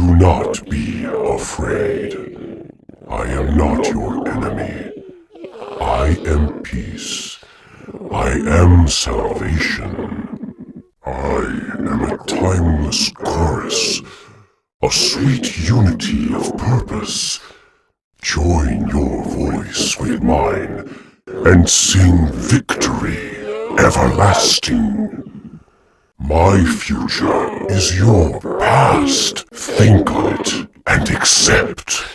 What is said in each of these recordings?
Do not be afraid. I am not your enemy. I am peace. I am salvation. I am a timeless chorus, a sweet unity of purpose. Join your voice with mine and sing victory everlasting. My future is your past. Think on it and accept.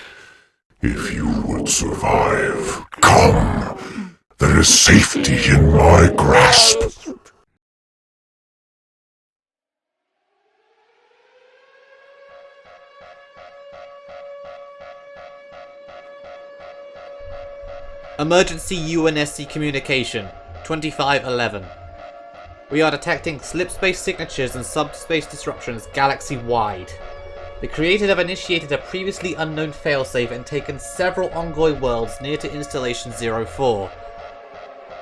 If you would survive, come. There is safety in my grasp. Emergency UNSC communication, 2511. We are detecting slipspace signatures and subspace disruptions galaxy-wide. The creators have initiated a previously unknown failsafe and taken several ongoing worlds near to Installation 04.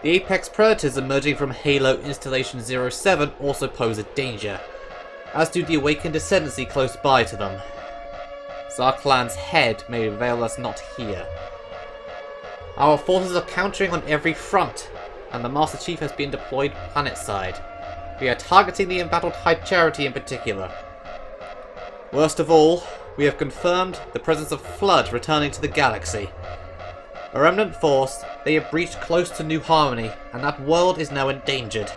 The apex predators emerging from Halo Installation 07 also pose a danger, as do the awakened ascendancy close by to them. Zarklan's head may avail us not here. Our forces are countering on every front, and the Master Chief has been deployed planetside. We are targeting the embattled High Charity in particular. Worst of all, we have confirmed the presence of Flood returning to the galaxy. A remnant force, they have breached close to New Harmony, and that world is now endangered,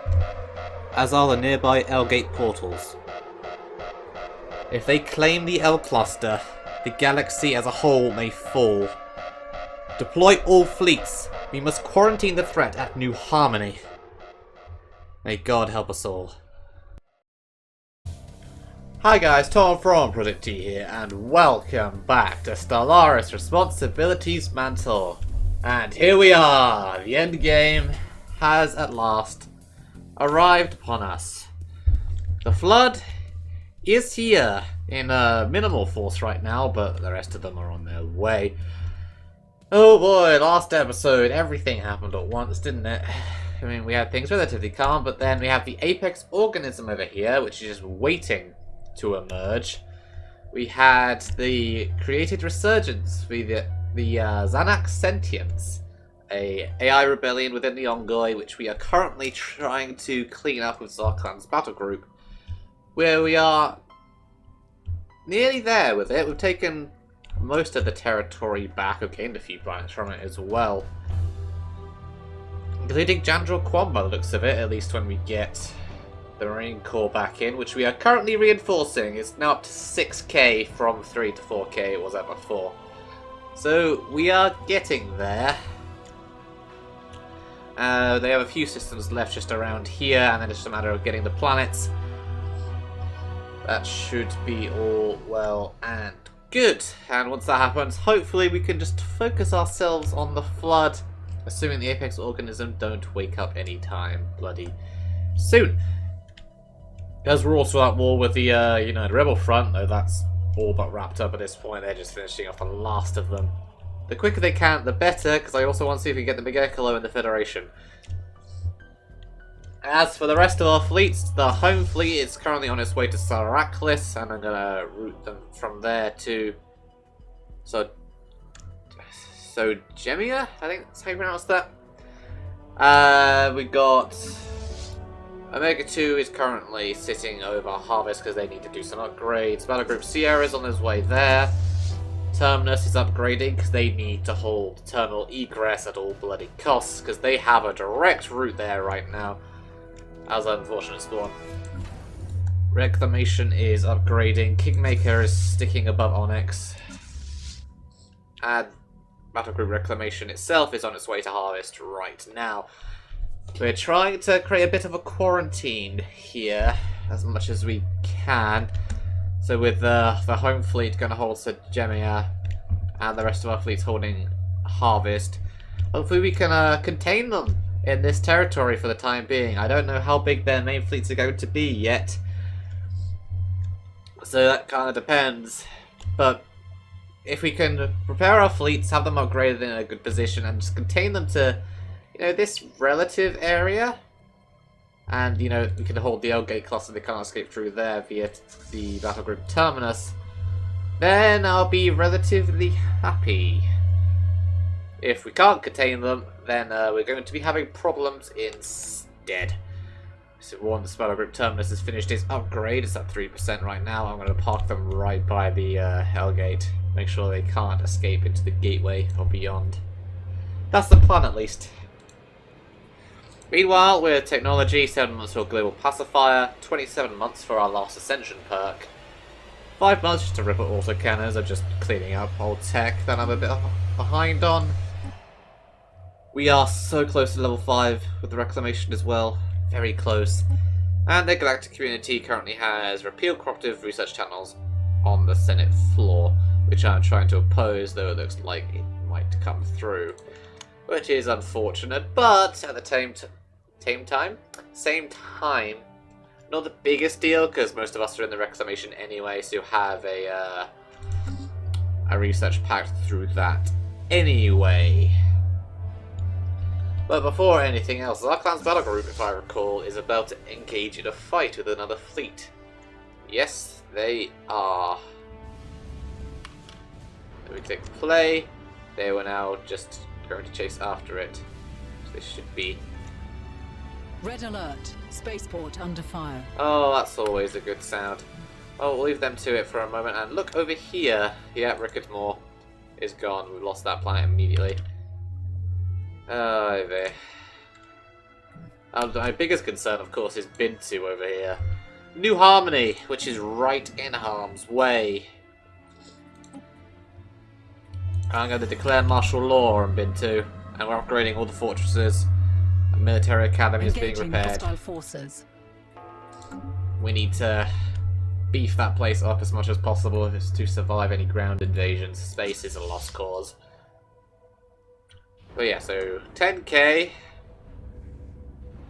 as are the nearby L-Gate portals. If they claim the L-Cluster, the galaxy as a whole may fall. Deploy all fleets. We must quarantine the threat at New Harmony. May God help us all. Hi guys, Tom from Project T here, and welcome back to Stellaris Responsibilities Mantle. And here we are! The end game has at last arrived upon us. The Flood is here in minimal force right now, but the rest of them are on their way. Oh boy, last episode, everything happened at once, didn't it? I mean, we had things relatively calm, but then we have the apex organism over here, which is just waiting to emerge. We had the created resurgence, the Xanax Sentience, a AI rebellion within the Ongoy, which we are currently trying to clean up with Zarklan's battle group, where we are nearly there with it. We've taken most of the territory back. We've gained a few planets from it as well, including Jandrel Quan by the looks of it, at least when we get the Marine Corps back in, which we are currently reinforcing. It's now up to 6k from 3 to 4k it was at before. So we are getting there. They have a few systems left just around here, and then it's just a matter of getting the planets. That should be all well and good. And once that happens, hopefully we can just focus ourselves on the Flood, assuming the apex organism don't wake up anytime bloody soon. Because we're also at war with the United Rebel Front, though that's all but wrapped up at this point. They're just finishing off the last of them. The quicker they can, the better, because I also want to see if we can get the Big Ecolo in the Federation. As for the rest of our fleets, the home fleet is currently on its way to Saraklis, and I'm going to route them from there to Gemia, I think that's how you pronounce that. We got Omega 2 is currently sitting over Harvest because they need to do some upgrades. Battle Group Sierra is on his way there. Terminus is upgrading because they need to hold terminal egress at all bloody costs, because they have a direct route there right now. As unfortunate spawn. Reclamation is upgrading. Kingmaker is sticking above Onyx. And Battle Group Reclamation itself is on its way to Harvest right now. We're trying to create a bit of a quarantine here as much as we can. So with the home fleet going to hold Gemia and the rest of our fleets holding Harvest, hopefully we can contain them in this territory for the time being. I don't know how big their main fleets are going to be yet, so that kind of depends. But if we can prepare our fleets, have them upgraded in a good position, and just contain them to, this relative area, and, we can hold the L-Gate cluster, they can't escape through there via the battle group Terminus, then I'll be relatively happy. If we can't contain them, then we're going to be having problems instead. So one, the Spell Group Terminus has finished its upgrade. It's at 3% right now. I'm going to park them right by the Hellgate. Make sure they can't escape into the gateway or beyond. That's the plan, at least. Meanwhile, with technology, 7 months for a global pacifier, 27 months for our last ascension perk. 5 months just to rip at autocannons. I'm just cleaning up old tech that I'm a bit behind on. We are so close to level 5 with the reclamation as well. Very close. And the galactic community currently has repeal cooperative research channels on the Senate floor, which I'm trying to oppose, though it looks like it might come through. Which is unfortunate, but at the same time, not the biggest deal, because most of us are in the reclamation anyway, so you have a research pact through that anyway. But before anything else, our clan's battle group, if I recall, is about to engage in a fight with another fleet. Yes, they are. We click play. They were now just going to chase after it. So they should be. Red alert. Spaceport under fire. Oh, that's always a good sound. Oh, we'll leave them to it for a moment. And look over here. Yeah, Rickardmore is gone. We've lost that planet immediately. Oh, there. My biggest concern, of course, is Bintu over here. New Harmony, which is right in harm's way. I'm going to declare martial law on Bintu, and we're upgrading all the fortresses. A military academy is being repaired. Hostile forces. We need to beef that place up as much as possible to survive any ground invasions. Space is a lost cause. But yeah, so 10k.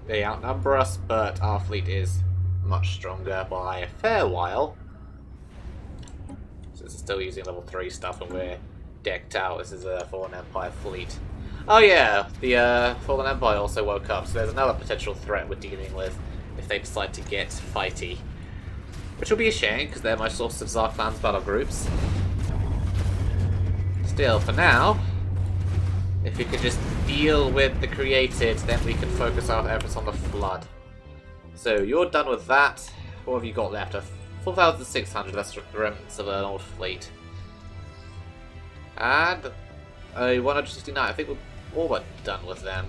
They outnumber us, but our fleet is much stronger by a fair while. Since it's still using level 3 stuff and we're decked out. This is a Fallen Empire fleet. Oh yeah, the Fallen Empire also woke up, so there's another potential threat we're dealing with if they decide to get fighty. Which will be a shame, because they're my source of Zarklan's battle groups. Still, for now, if we could just deal with the created, then we can focus our efforts on the Flood. So, you're done with that. What have you got left? 4,600, that's the remnants of an old fleet. And 169, I think we're all but done with them.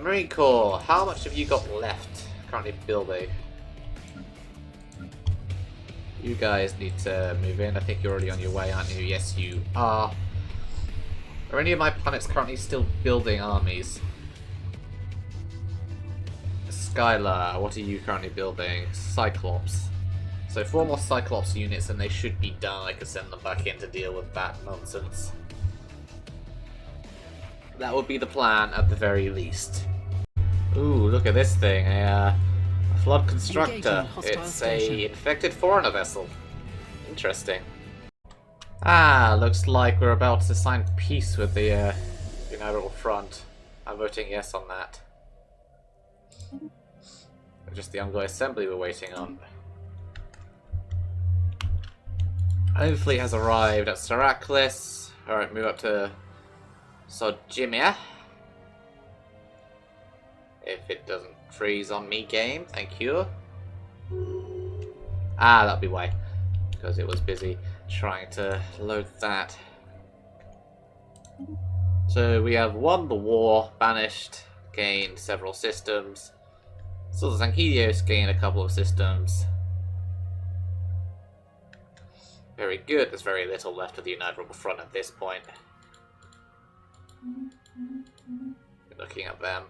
Marine Corps, how much have you got left currently building? You guys need to move in. I think you're already on your way, aren't you? Yes, you are. Are any of my planets currently still building armies? Skylar, what are you currently building? Cyclops. So 4 more Cyclops units and they should be done. I can send them back in to deal with that nonsense. That would be the plan at the very least. Ooh, look at this thing. A Flood Constructor. It's a infected foreigner vessel. Interesting. Ah, looks like we're about to sign peace with the United Front. I'm voting yes on that. Just the Envoy Assembly we're waiting on. Our fleet has arrived at Saraklis. Alright, move up to Sojimia. If it doesn't freeze on me, game. Thank you. Ah, that'll be why. Because it was busy trying to load that. So we have won the war, banished, gained several systems. So the Zankidios gained a couple of systems. Very good. There's very little left of the United Rebel Front at this point. Looking at them.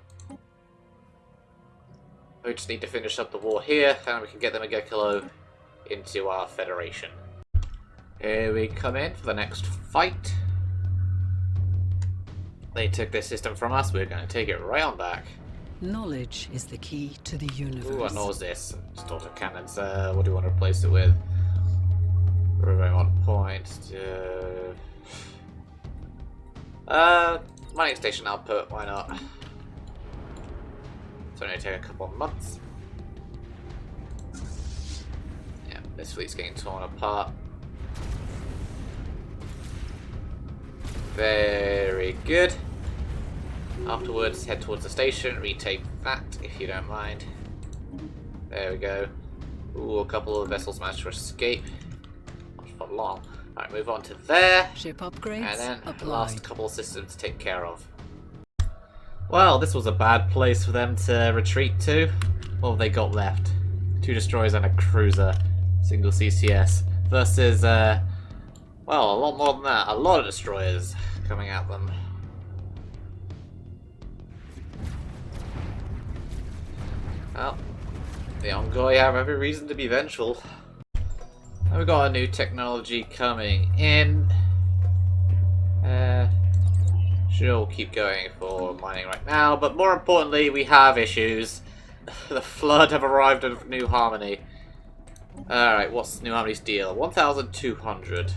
We just need to finish up the war here, and we can get them a Gekilo into our Federation. Here we come in for the next fight. They took this system from us, we're going to take it right on back. Knowledge is the key to the universe. Ooh, what knows this? Just autocannons. What do you want to replace it with? We're going on point. Mining station output, why not? It's only take a couple of months. Yeah, This fleet's getting torn apart. Very good. Afterwards, head towards the station, retake that, if you don't mind. There we go. Ooh, a couple of vessels managed to escape. Not for long. Alright, move on to there. Ship upgrades And then the applied. last couple of systems to take care of. Well, this was a bad place for them to retreat to. What have they got left? 2 destroyers and a cruiser. Single CCS. Versus, well, a lot more than that. A lot of destroyers coming at them. Well, the Envoy have every reason to be vengeful. And we've got a new technology coming in. She'll keep going for mining right now, but more importantly, we have issues. The Flood have arrived at New Harmony. Alright, what's New Harmony's deal? 1,200.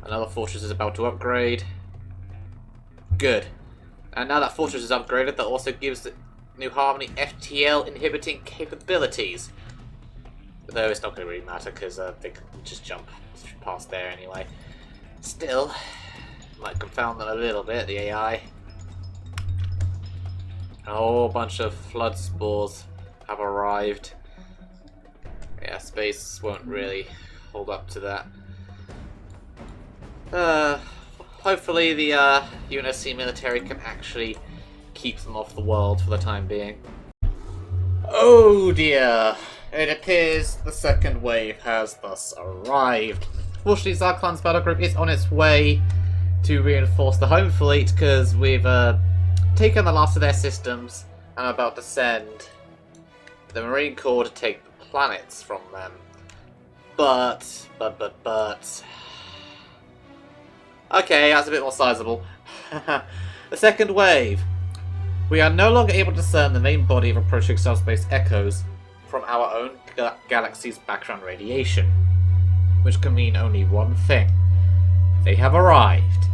Another fortress is about to upgrade. Good. And now that fortress is upgraded, that also gives New Harmony FTL inhibiting capabilities. Though it's not going to really matter because they can just jump past there anyway. Still, might confound them a little bit, the AI. A whole bunch of flood spores have arrived. Yeah, space won't really hold up to that. Hopefully the UNSC military can actually keep them off the world for the time being. Oh dear! It appears the second wave has thus arrived. Fortunately, Zarklan's battle group is on its way to reinforce the home fleet because we've taken the last of their systems and are about to send the Marine Corps to take the planets from them. But... Okay, that's a bit more sizable. The second wave. We are no longer able to discern the main body of approaching subspace echoes from our own galaxy's background radiation, which can mean only one thing. They have arrived.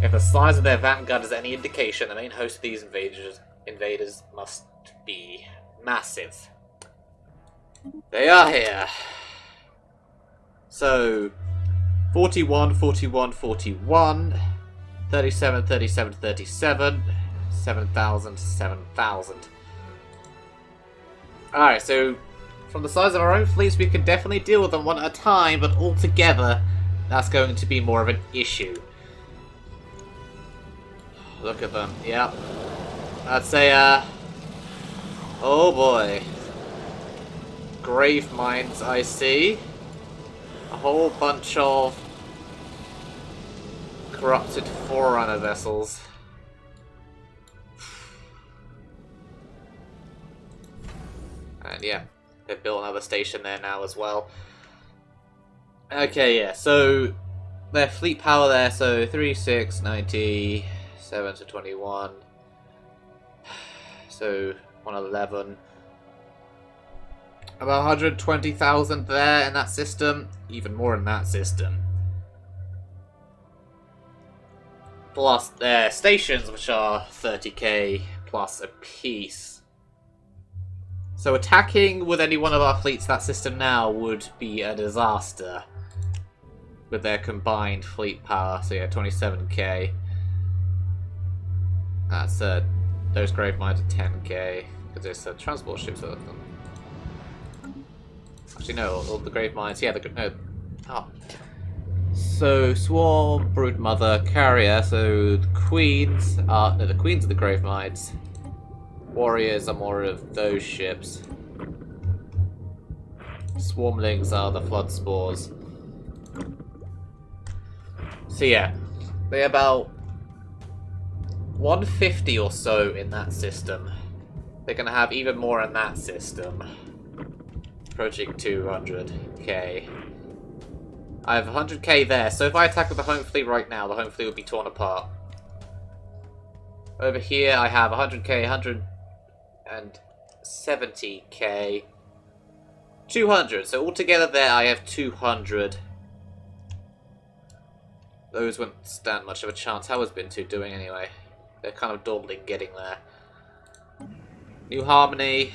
If the size of their vanguard is any indication, the main host of these invaders must be massive. They are here. So, 41, 41, 41, 37, 37, 37, 7,000, 7,000. Alright, so from the size of our own fleets, we can definitely deal with them one at a time, but altogether, that's going to be more of an issue. Look at them, yep. I'd say, oh boy. Grave mines, I see. A whole bunch of corrupted Forerunner vessels. And yeah, they've built another station there now as well. Okay, yeah, so their fleet power there, so 3, 6, 90, 7 to 21. So 111. About 120,000 there in that system. Even more in that system. Plus their stations, which are 30k plus a piece. So attacking with any one of our fleets that system now would be a disaster. With their combined fleet power. So yeah, 27k. That's those grave mines are 10k. Because there's transport ships with them. Actually, no, all the grave mines. Yeah, no. Oh. So Swarm, Broodmother, Carrier. So the queens are no, the queens are the grave mines. Warriors are more of those ships. Swarmlings are the flood spores. So yeah, they're about 150 or so in that system. They're gonna have even more in that system. Approaching 200k. I have 100k there, so if I attack with the home fleet right now, the home fleet would be torn apart. Over here I have 100k, 170k, 200. So altogether there I have 200. Those wouldn't stand much of a chance. How has Bintu doing anyway? They're kind of dawdling getting there. New Harmony,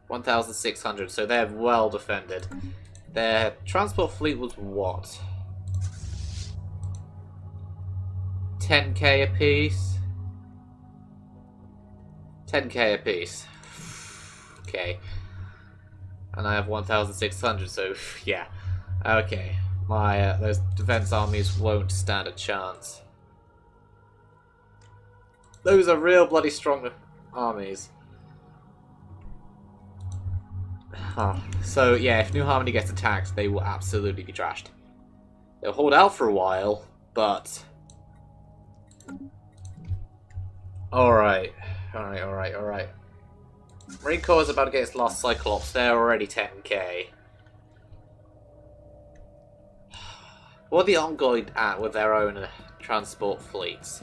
1,600, so they're well defended. Their transport fleet was what? 10k apiece? 10k apiece. Okay. And I have 1,600, so yeah. Okay. My those defense armies won't stand a chance. Those are real bloody strong armies. Huh. So yeah, if New Harmony gets attacked, they will absolutely be trashed. They'll hold out for a while, but... Alright. Alright. Marine Corps is about to get its last Cyclops. They're already 10k. What are the Ongoid at with their own transport fleets?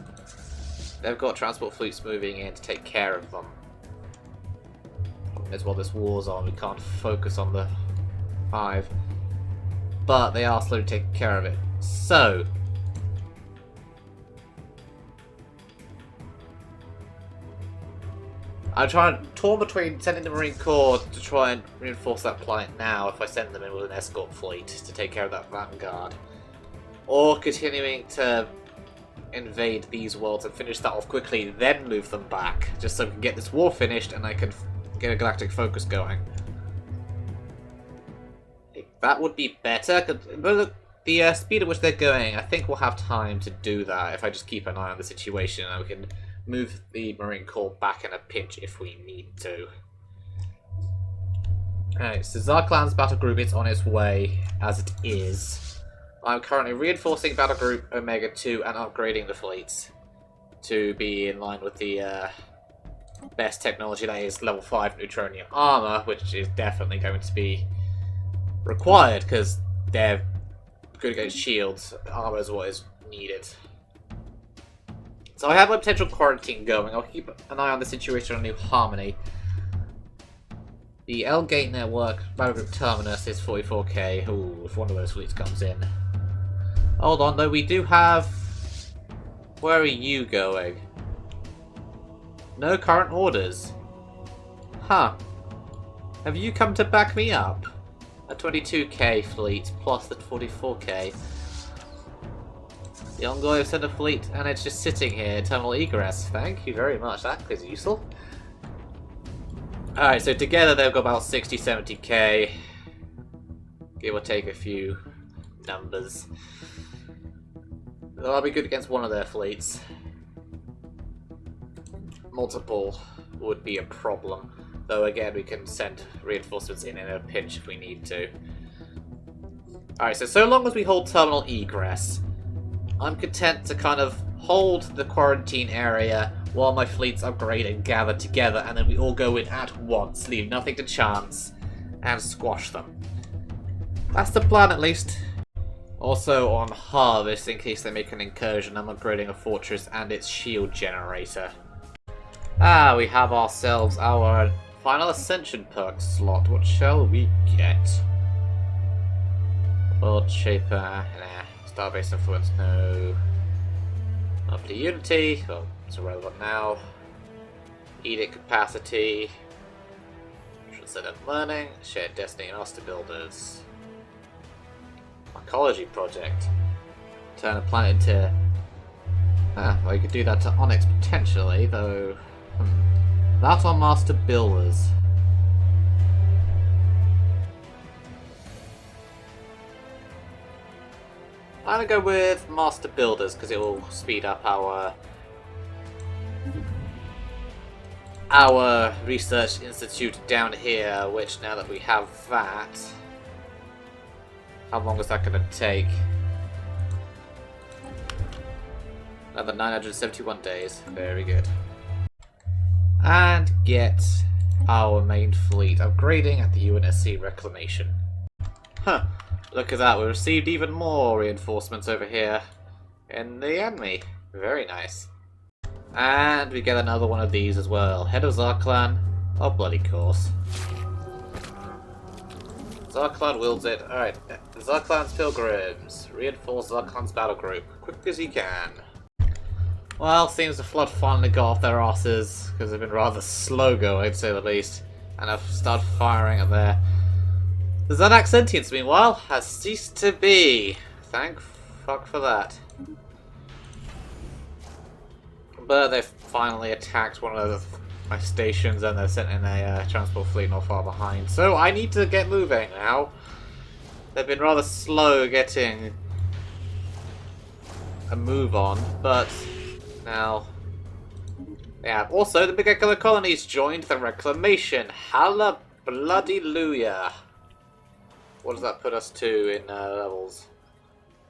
They've got transport fleets moving in to take care of them. As well, this war's on, we can't focus on the 5. But they are slowly taking care of it. So... I'm torn between sending the Marine Corps to try and reinforce that planet now if I send them in with an escort fleet to take care of that vanguard. Or continuing to invade these worlds and finish that off quickly, then move them back, just so we can get this war finished and I can get a galactic focus going. That would be better, but look, the speed at which they're going, I think we'll have time to do that if I just keep an eye on the situation and we can move the Marine Corps back in a pinch if we need to. Alright, so Zarklan's battle group is on its way as it is. I'm currently reinforcing battle group Omega 2 and upgrading the fleets to be in line with the best technology, that is level 5 neutronium armor, which is definitely going to be required because they're good against shields. Armor is what is needed. So I have my potential quarantine going. I'll keep an eye on the situation on New Harmony. The L-Gate network, battle group Terminus is 44k. Ooh, if one of those fleets comes in. Hold on, though, we do have... Where are you going? No current orders. Huh. Have you come to back me up? A 22k fleet plus the 44k. The Envoy have sent a fleet and it's just sitting here. Terminal egress. Thank you very much. That is useful. Alright, so together they've got about 60-70k. Give or take a few numbers. That'll be good against one of their fleets. Multiple would be a problem. Though again, we can send reinforcements in a pinch if we need to. Alright, so long as we hold terminal egress, I'm content to kind of hold the quarantine area while my fleets upgrade and gather together, and then we all go in at once, leave nothing to chance, and squash them. That's the plan, at least. Also on Harvest, in case they make an incursion, I'm upgrading a fortress and its shield generator. Ah, we have ourselves our final Ascension perk slot. What shall we get? World Shaper, nah. Starbase Influence, no. Up to Unity, well, it's irrelevant now. Edict Capacity. Transcendent Learning, Shared Destiny and Master Builders. Ecology Project. Turn a planet into... well, you could do that to Onyx potentially, though... That's on Master Builders. I'm gonna go with Master Builders because it will speed up our research institute down here, which now that we have that, how long is that gonna take? Another 971 days. Very good. And get our main fleet upgrading at the UNSC Reclamation. Huh. Look at that, we received even more reinforcements over here in the enemy. Very nice. And we get another one of these as well. Head of Zarklan. Oh, bloody course. Zarklan wields it. Alright, Zarklan's Pilgrims. Reinforce Zarklan's battle group. Quick as you can. Well, seems the Flood finally got off their asses, because they've been rather slow going, to say the least. And I've started firing at their The Zanac sentience, meanwhile, has ceased to be. Thank fuck for that. But they've finally attacked one of my stations and they're sent in a transport fleet not far behind. So I need to get moving now. They've been rather slow getting a move on, but now... Yeah, also the Big colonies joined the Reclamation. Hallelujah. What does that put us to in levels?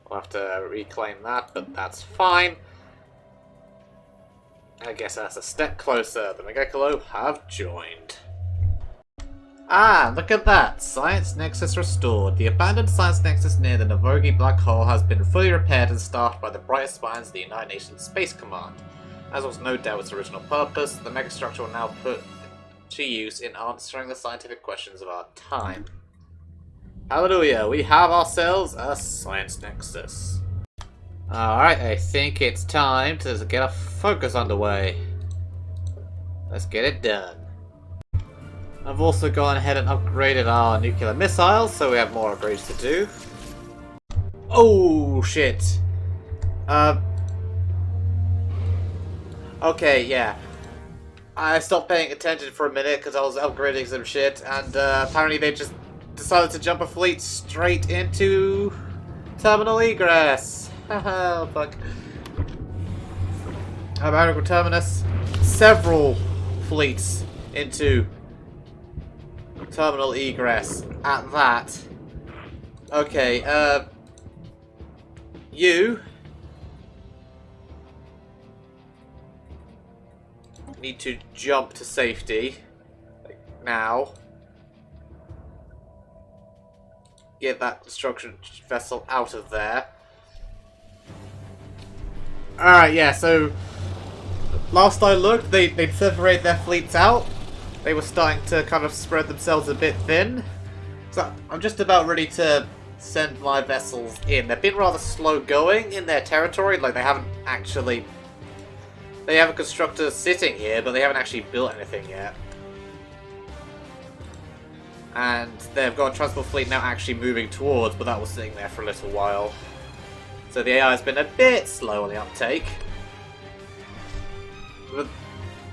We'll have to reclaim that, but that's fine. I guess that's a step closer. The Megacolo have joined. Ah, look at that! Science Nexus restored. The abandoned Science Nexus near the Navogi Black Hole has been fully repaired and staffed by the brightest minds of the United Nations Space Command. As was no doubt its original purpose, the megastructure will now put to use in answering the scientific questions of our time. Hallelujah, we have ourselves a Science Nexus. Alright, I think it's time to get a focus underway. Let's get it done. I've also gone ahead and upgraded our nuclear missiles, so we have more upgrades to do. Oh, shit. Okay, yeah. I stopped paying attention for a minute because I was upgrading some shit, and apparently they just decided to jump a fleet straight into terminal egress. Haha, fuck. American Terminus. Several fleets into terminal egress at that. Okay, you need to jump to safety. Like, now. Get that construction vessel out of there. Alright, yeah, so last I looked, they'd separated their fleets out. They were starting to kind of spread themselves a bit thin. So I'm just about ready to send my vessels in. They've been rather slow going in their territory, like they haven't actually... They have a constructor sitting here, but they haven't actually built anything yet. And they've got a transport fleet now actually moving towards, but that was sitting there for a little while. So the AI has been a bit slow on the uptake. But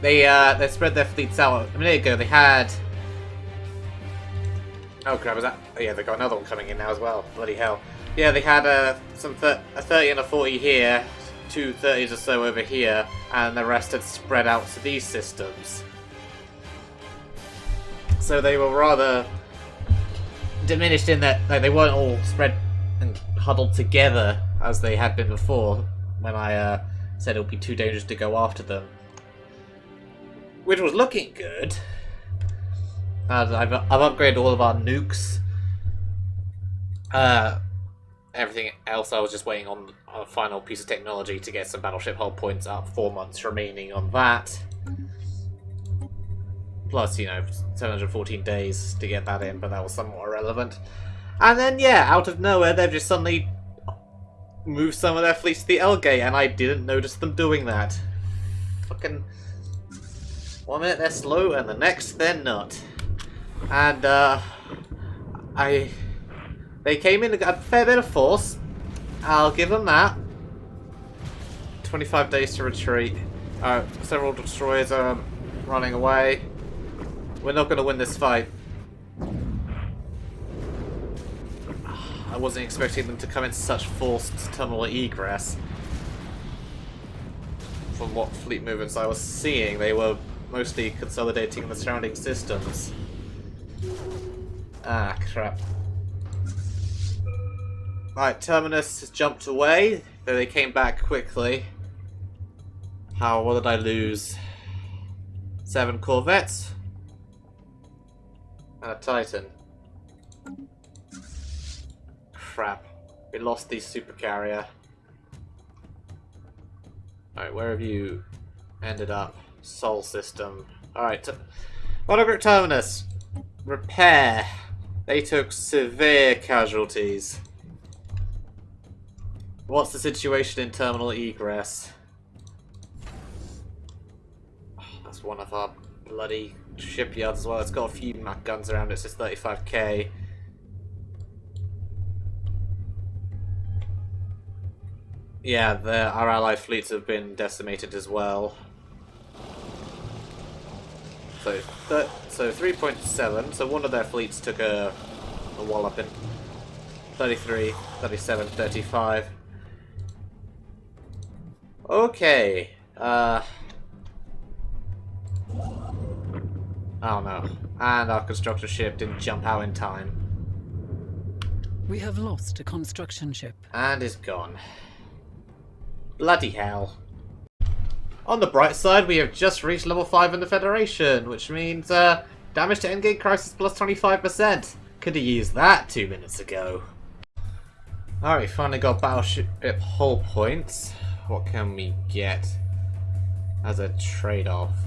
they spread their fleets out. A minute ago they had... Oh crap, is that... Oh yeah, they got another one coming in now as well. Bloody hell. Yeah, they had a 30 and a 40 here, 2 30s or so over here, and the rest had spread out to these systems. So they were rather diminished in that they weren't all spread and huddled together as they had been before, when I said it would be too dangerous to go after them. Which was looking good. I've upgraded all of our nukes. Everything else I was just waiting on a final piece of technology to get some battleship hull points up. 4 months remaining on that. Plus, you know, 714 days to get that in, but that was somewhat irrelevant. And then, yeah, out of nowhere, they've just suddenly moved some of their fleets to the L gate, and I didn't notice them doing that. Fucking... 1 minute they're slow, and the next they're not. And, they came in a fair bit of force. I'll give them that. 25 days to retreat. Several destroyers are running away. We're not going to win this fight. I wasn't expecting them to come in such forced terminal egress. From what fleet movements I was seeing, they were mostly consolidating in the surrounding systems. Ah, crap. Right, Terminus has jumped away, though they came back quickly. What did I lose? 7 corvettes? And a Titan. Crap. We lost the supercarrier. Alright, where have you ended up? Sol system. Alright, Monogric Terminus. Repair. They took severe casualties. What's the situation in terminal egress? Oh, that's one of our bloody shipyards as well. It's got a few Mac guns around it, so it's 35k. Yeah, our allied fleets have been decimated as well. So 3.7, so one of their fleets took a walloping. 33, 37, 35. Okay. Oh no. And our construction ship didn't jump out in time. We have lost a construction ship. And is gone. Bloody hell. On the bright side, we have just reached level 5 in the Federation, which means damage to endgame crisis plus 25%. Could have used that 2 minutes ago. Alright, we finally got battleship hull points. What can we get as a trade-off?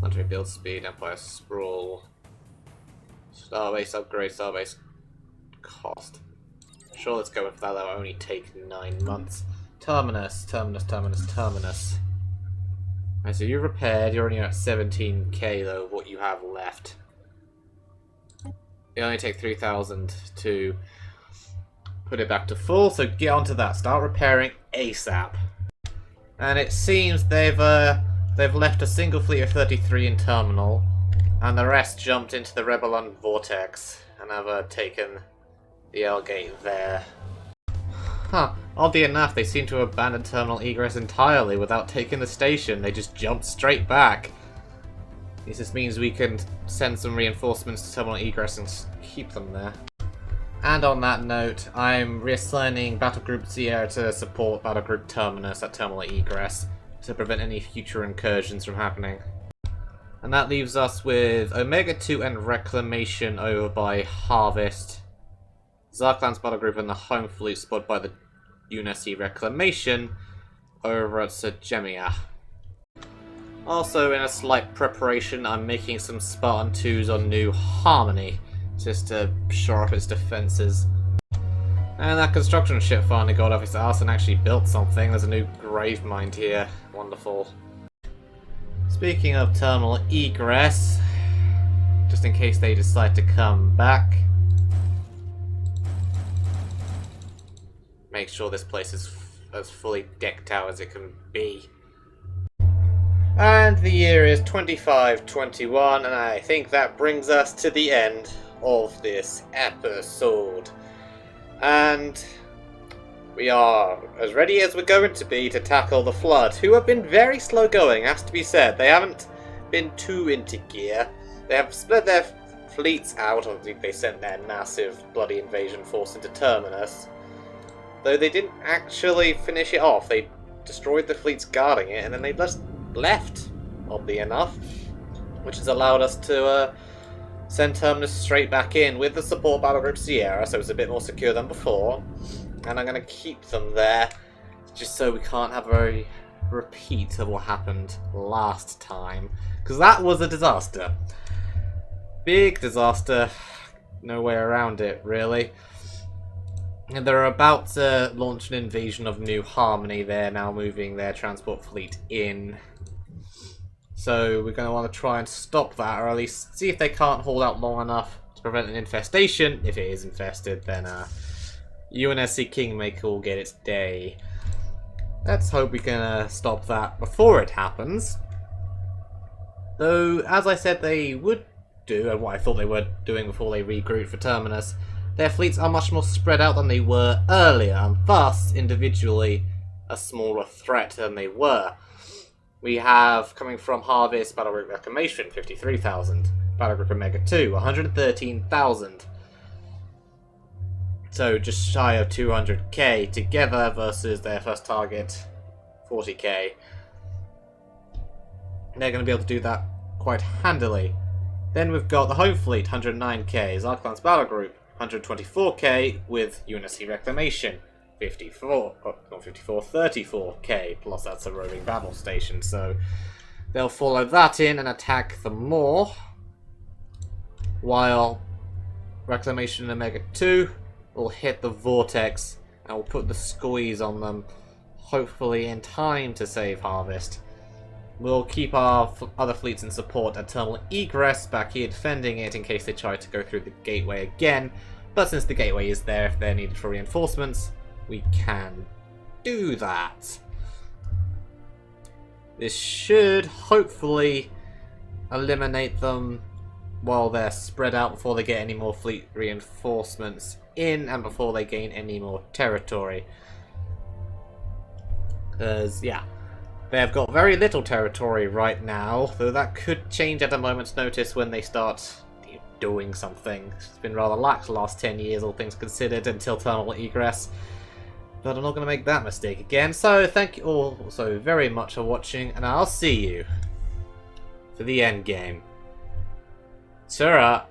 Military build speed, Empire sprawl, Starbase upgrade, Starbase cost. Sure, let's go with that. That will only take 9 months. Terminus. Right, so you're repaired. You're only at 17k though. What you have left. It only take 3,000 to put it back to full. So get onto that. Start repairing ASAP. And it seems they've left a single fleet of 33 in terminal, and the rest jumped into the Rebellion vortex and have taken the L gate there. Huh. Oddly enough, they seem to have abandoned terminal egress entirely without taking the station. They just jumped straight back. This just means we can send some reinforcements to terminal egress and keep them there. And on that note, I'm reassigning Battlegroup Sierra to support Battlegroup Terminus at terminal egress to prevent any future incursions from happening. And that leaves us with Omega 2 and Reclamation over by Harvest. Zarkland's Battlegroup and the home fleet spotted by the UNSC Reclamation over at Sergemia. Also, in a slight preparation, I'm making some Spartan 2s on New Harmony, just to shore up its defences. And that construction ship finally got off its arse and actually built something. There's a new grave mine here. Wonderful. Speaking of terminal egress, just in case they decide to come back, make sure this place is as fully decked out as it can be. And the year is 2521, and I think that brings us to the end of this episode. And we are as ready as we're going to be to tackle the Flood, who have been very slow going, has to be said. They haven't been too into gear. They have split their fleets out. I think they sent their massive bloody invasion force into Terminus. Though they didn't actually finish it off. They destroyed the fleets guarding it, and then they just left, oddly enough. Which has allowed us to send Terminus straight back in with the support Battlegroup Sierra, so it's a bit more secure than before. And I'm going to keep them there, just so we can't have a repeat of what happened last time. Because that was a disaster. Big disaster. No way around it, really. And they're about to launch an invasion of New Harmony. They're now moving their transport fleet in. So we're going to want to try and stop that, or at least see if they can't hold out long enough to prevent an infestation. If it is infested, then UNSC Kingmaker will get its day. Let's hope we can stop that before it happens. Though, as I said they would do, and what I thought they were doing before they regrouped for Terminus, their fleets are much more spread out than they were earlier, and thus, individually, a smaller threat than they were. We have, coming from Harvest, Battlegroup Reclamation, 53,000. Battlegroup Omega 2, 113,000. So just shy of 200k together versus their first target, 40k. They're going to be able to do that quite handily. Then we've got the home fleet, 109k. Zarkland's Battlegroup, 124k with UNSC Reclamation. 34k, plus that's a roving battle station, so they'll follow that in and attack them more, while Reclamation and Omega 2 will hit the Vortex and will put the squeeze on them, hopefully in time to save Harvest. We'll keep our other fleets in support at terminal egress back here defending it in case they try to go through the gateway again, but since the gateway is there, if they're needed for reinforcements, we can do that. This should hopefully eliminate them while they're spread out before they get any more fleet reinforcements in and before they gain any more territory. Because, yeah, they have got very little territory right now, though that could change at a moment's notice when they start doing something. It's been rather lax the last 10 years, all things considered, until thermal egress. But I'm not going to make that mistake again, so thank you all so very much for watching, and I'll see you for the end game. Ta-ra!